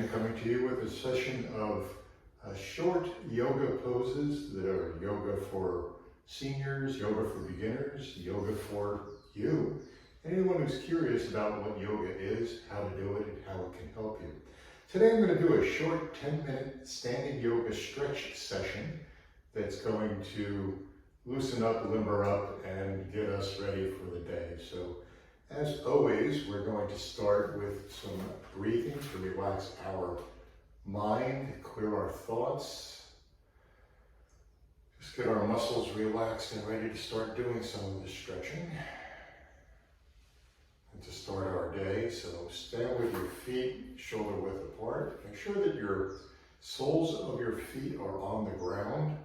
again, coming to you with a session of short yoga poses that are yoga for seniors, yoga for beginners, yoga for you. Anyone who's curious about what yoga is, how to do it, and how it can help you. Today I'm going to do a short 10-minute standing yoga stretch session that's going to loosen up, limber up, and get us ready for the day. So, as always, we're going to start with some breathing to relax our mind, clear our thoughts. Just get our muscles relaxed and ready to start doing some of the stretching. And to start our day, so stand with your feet shoulder width apart. Make sure that your soles of your feet are on the ground.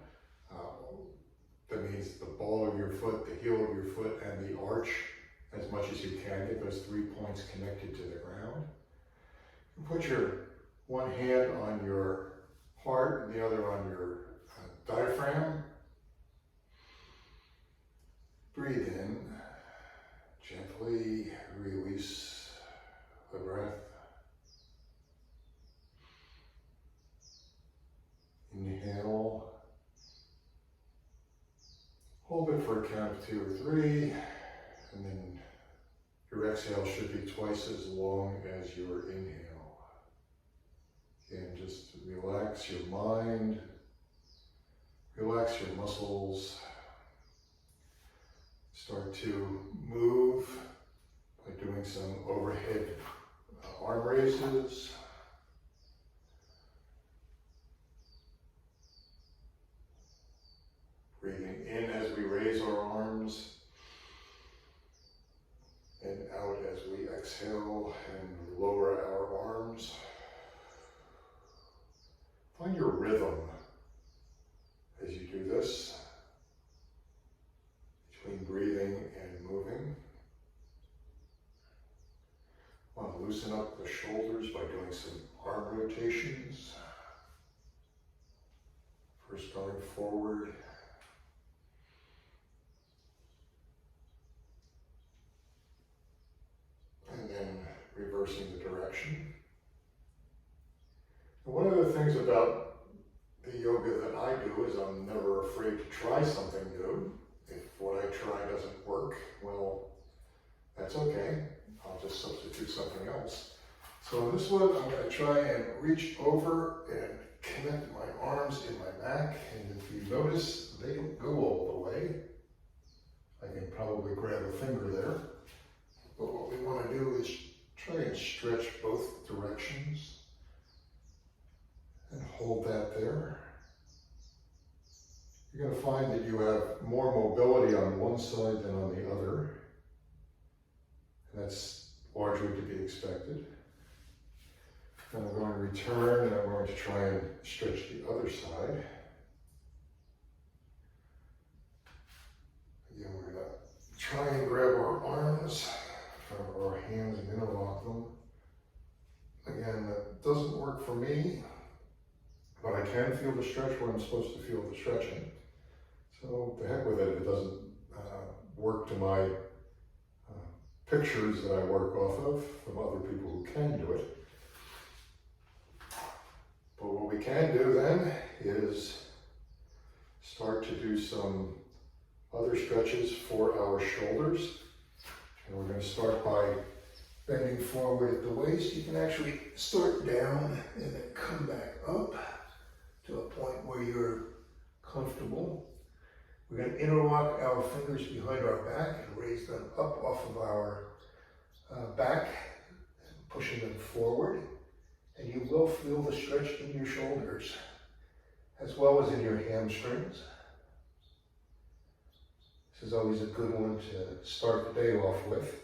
That means the ball of your foot, the heel of your foot, and the arch as much as you can. Get those 3 points connected to the ground. You put your one hand on your heart and the other on your diaphragm. Breathe in. Gently release the breath. Inhale. Hold it for a count of 2 or 3, and then your exhale should be twice as long as your inhale. Again, just relax your mind, relax your muscles. Start to move by doing some overhead arm raises. Breathing in as we raise our arms and out as we exhale and lower our arms. Find your rhythm as you do this, between breathing and moving. I want to loosen up the shoulders by doing some arm rotations. First going forward. And then reversing the direction. And one of the things about the yoga that I do is I'm never afraid to try something new. If what I try doesn't work, well, that's okay. I'll just substitute something else. So in this one, I'm going to try and reach over and connect my arms in my back. And if you notice, they don't go all the way. I can probably grab a finger there. But what we want to do is try and stretch both directions and hold that there. You're going to find that you have more mobility on one side than on the other. And that's largely to be expected. And I'm going to return and I'm going to try and stretch the other side. Again, we're going to try and grab our arms, our hands, and interlock them. Again, that doesn't work for me, but I can feel the stretch where I'm supposed to feel the stretching. So the heck with it if it doesn't work to my pictures that I work off of from other people who can do it. But what we can do then is start to do some other stretches for our shoulders. And we're going to start by bending forward at the waist. You can actually start down and then come back up to a point where you're comfortable. We're going to interlock our fingers behind our back and raise them up off of our back, pushing them forward. And you will feel the stretch in your shoulders, as well as in your hamstrings. This is always a good one to start the day off with.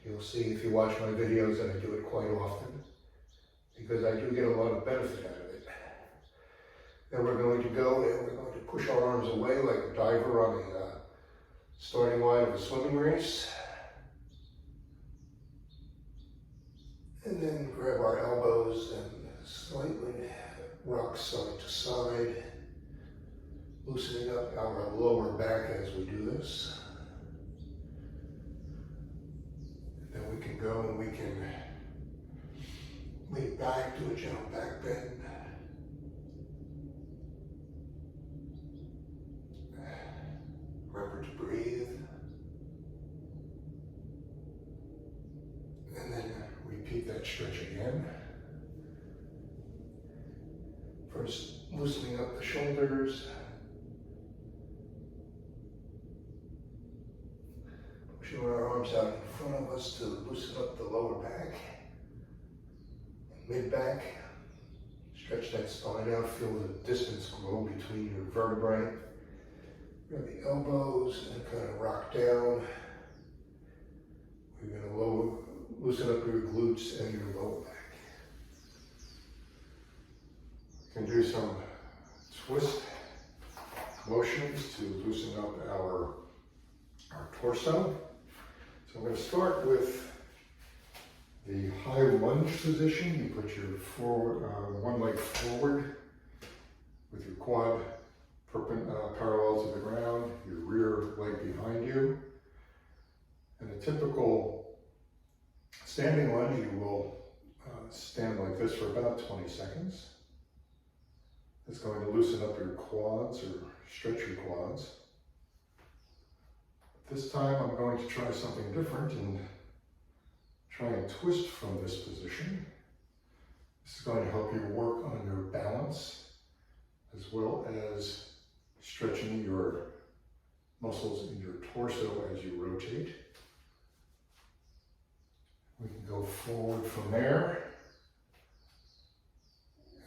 You'll see if you watch my videos that I do it quite often, because I do get a lot of benefit out of it. Then we're going to go and we're going to push our arms away like a diver on a starting line of a swimming race. And then grab our elbows and slightly rock side to side, loosening up our lower back as we do this. Then we can go and we can Lean back, do a gentle back bend. Remember to breathe. And then repeat that stretch again. First, loosening up the shoulders. Pushing our arms out in front of us to loosen up the lower back. Mid-back. Stretch that spine out. Feel the distance grow between your vertebrae. Grab the elbows and kind of rock down. We're going to loosen up your glutes and your lower back. You can do some twist motions to loosen up our torso. So I'm going to start with the high lunge position. You put your one leg forward with your quad parallel to the ground, your rear leg behind you. In a typical standing lunge, you will stand like this for about 20 seconds. It's going to loosen up your quads or stretch your quads. This time I'm going to try something different and try and twist from this position. This is going to help you work on your balance as well as stretching your muscles in your torso as you rotate. We can go forward from there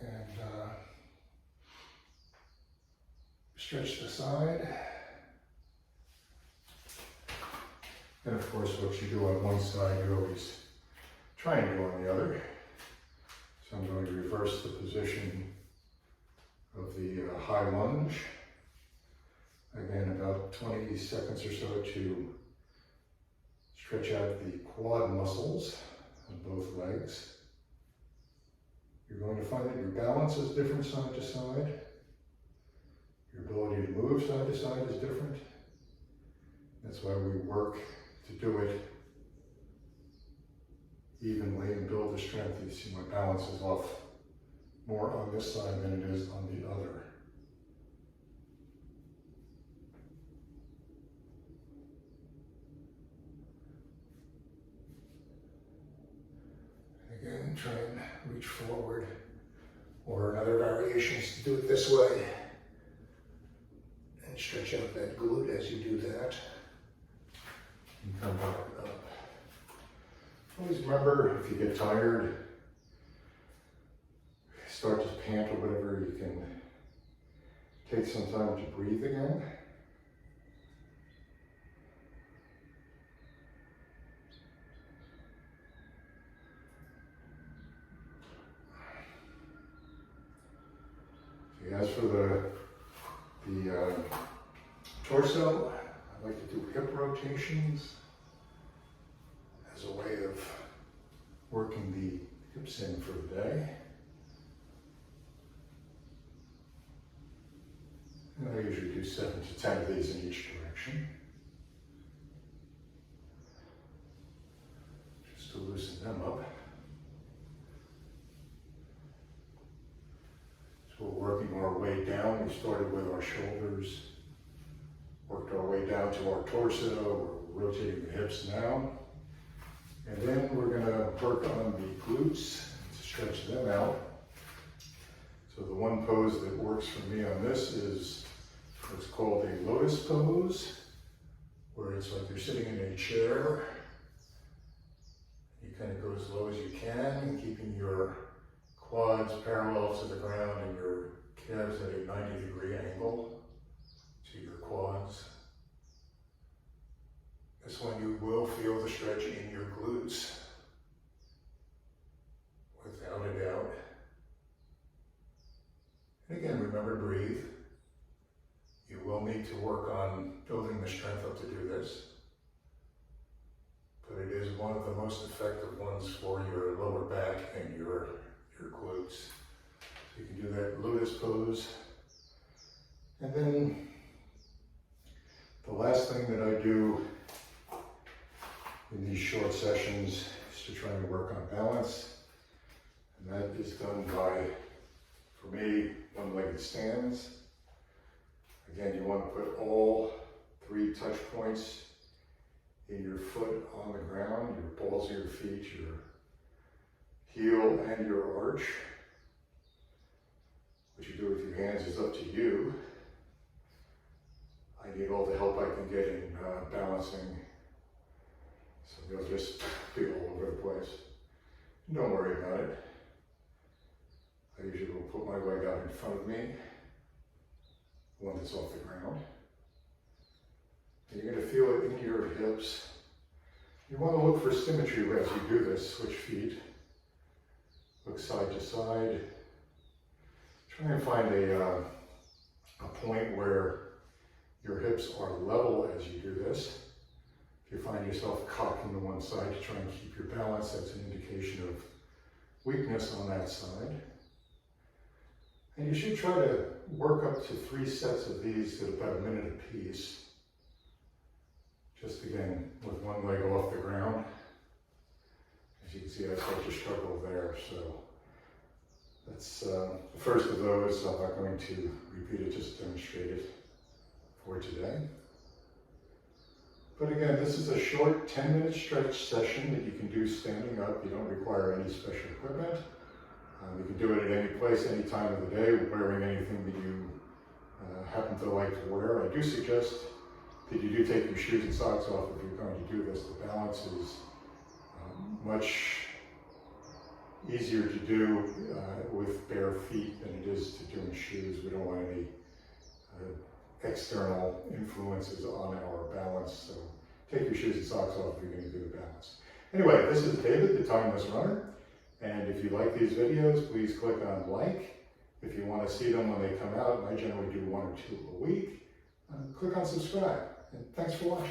and stretch the side. And of course, what you do on one side, you always try and do on the other. So I'm going to reverse the position of the high lunge. Again, about 20 seconds or so to stretch out the quad muscles on both legs. You're going to find that your balance is different side to side. Your ability to move side to side is different. That's why we work to do it evenly and build the strength. You see my balance is off more on this side than it is on the other. And again, try and reach forward, or another variation is to do it this way and stretch out that glute as you do that. And come back up. Always remember, if you get tired, start to pant or whatever, you can take some time to breathe again. As for the torso, I like to do hip rotations as a way of working the hips in for the day. And I usually do 7 to 10 of these in each direction, just to loosen them up. So we're working our way down. We started with our shoulders, worked our way down to our torso. We're rotating the hips now. And then we're going to work on the glutes to stretch them out. So the one pose that works for me on this is what's called a lotus pose, where it's like you're sitting in a chair. You kind of go as low as you can, keeping your quads parallel to the ground and your calves at a 90-degree angle to your quads. This one you will feel the stretch in your glutes, without a doubt. And again, remember to breathe. You will need to work on building the strength up to do this, but it is one of the most effective ones for your lower back and your glutes. So you can do that lotus pose. And then the last thing that I do in these short sessions is to try and work on balance. And that is done by, for me, one-legged stands. Again, you want to put all 3 touch points in your foot on the ground, your balls of your feet, your heel and your arch. What you do with your hands is up to you. I need all the help I can get in balancing, so they'll just be all over the place. Don't worry about it. I usually will put my leg out in front of me, one that's off the ground. And you're going to feel it in your hips. You want to look for symmetry as you do this. Switch feet. Look side to side. Try and find a point where your hips are level as you do this. If you find yourself cocking to one side to try and keep your balance, that's an indication of weakness on that side. And you should try to work up to 3 sets of these at about a minute apiece. Just again, with one leg off the ground. As you can see, I start to struggle there. So that's the first of those. I'm not going to repeat it, just demonstrate it for today. But again, this is a short 10-minute stretch session that you can do standing up. You don't require any special equipment. You can do it at any place, any time of the day, wearing anything that you happen to like to wear. I do suggest that you do take your shoes and socks off if you're going to do this. The balance is much easier to do with bare feet than it is to do in shoes. We don't want any external influences on our balance, so take your shoes and socks off if you're going to do the balance. Anyway, this is David, the Timeless Runner, and if you like these videos, please click on like. If you want to see them when they come out, and I generally do 1 or 2 a week, click on subscribe, and thanks for watching.